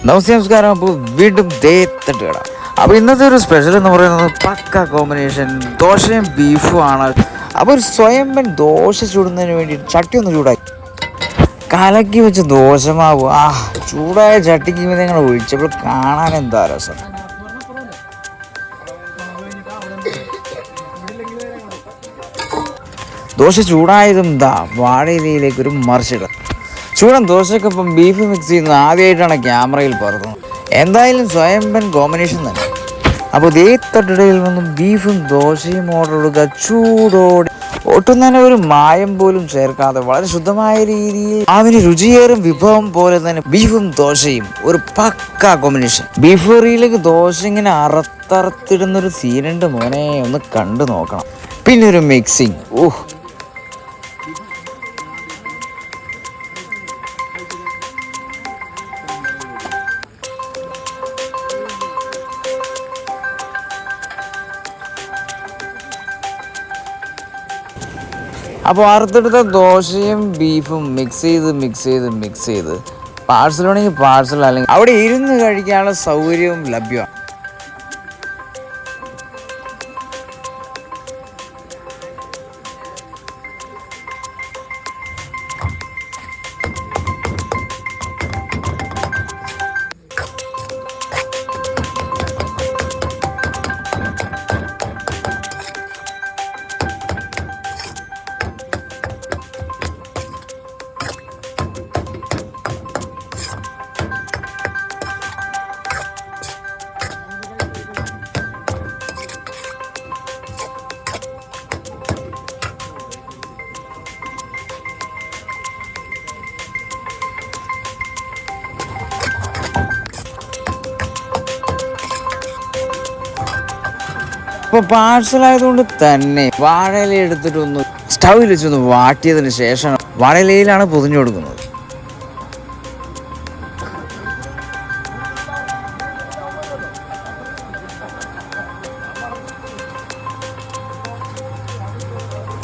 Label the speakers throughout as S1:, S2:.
S1: നമസ്കാരം. അപ്പോൾ വീണ്ടും തട്ടുകട. അപ്പോൾ ഇന്നത്തെ ഒരു സ്പെഷ്യൽ എന്ന് പറയുന്നത് പക്ക കോമ്പിനേഷൻ ദോശയും ബീഫും ആണ്. അപ്പോൾ ഒരു സ്വയംഭൻ ദോശ ചൂടുന്നതിന് വേണ്ടി ചട്ടി ഒന്ന് ചൂടാക്കി കലക്കി വെച്ച് ദോശമാവ് ചൂടായ ചട്ടിക്ക് മീതെ ഞങ്ങൾ ഒഴിച്ചപ്പോൾ കാണാൻ എന്താ രസം. ദോശ ചൂടായതും വാഴയിലയിലേക്ക് ഒരു മറിച്ചിടും. ചൂടൻ ദോശക്കൊപ്പം ബീഫ് മിക്സ് ചെയ്യുന്നത് ആദ്യമായിട്ടാണ് ക്യാമറയിൽ പറഞ്ഞത്. എന്തായാലും സ്വയംഭൻ കോമ്പിനേഷൻ തന്നെ. അപ്പോൾ തട്ടുകടയിൽ നിന്നും ബീഫും ദോശയും ഓർഡർ കൊടുക്കുക ചൂടോടെ. ഒട്ടും തന്നെ ഒരു മായം പോലും ചേർക്കാതെ വളരെ ശുദ്ധമായ രീതിയിൽ അവന് രുചിയേറും വിഭവം പോലെ തന്നെ ബീഫും ദോശയും ഒരു പക്ക കോമ്പിനേഷൻ. ബീഫ് കറിയിലേക്ക് ദോശ ഇങ്ങനെ അറുത്തറുത്തിടുന്നൊരു സീനുണ്ട് മോനെ, ഒന്ന് കണ്ടു നോക്കണം. പിന്നെ ഒരു മിക്സിങ് അപ്പോൾ അറുത്തെടുത്ത ദോശയും ബീഫും മിക്സ് ചെയ്ത് പാഴ്സൽ വേണമെങ്കിൽ പാഴ്സൽ, അല്ലെങ്കിൽ അവിടെ ഇരുന്ന് കഴിക്കാനുള്ള സൗകര്യവും ലഭ്യമാണ്. ഇപ്പോൾ പാഴ്സലായതുകൊണ്ട് തന്നെ വാഴയില എടുത്തിട്ടൊന്ന് സ്റ്റൗവിൽ വെച്ചൊന്ന് വാട്ടിയതിന് ശേഷം വാഴയിലയിലാണ് പൊതിഞ്ഞു കൊടുക്കുന്നത്.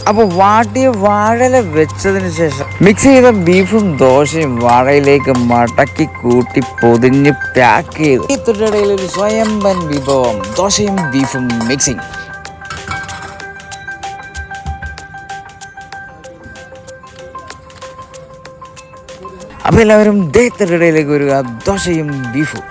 S1: അപ്പോൾ വാട്ടിയ വാഴയില വെച്ചതിന് ശേഷം മിക്സ് ചെയ്ത ബീഫും ദോശയും വാഴയിലേക്ക് മടക്കി കൂട്ടി പൊതിഞ്ഞ് പാക്ക് ചെയ്തു. ഈ തട്ടുകടയിൽ ഒരു സ്വയംഭൻ വിഭവം ദോശയും ബീഫും മിക്സിങ്. അപ്പോൾ എല്ലാവരും തട്ടുകടയിലേക്ക് വരിക, ദോശയും ബീഫും.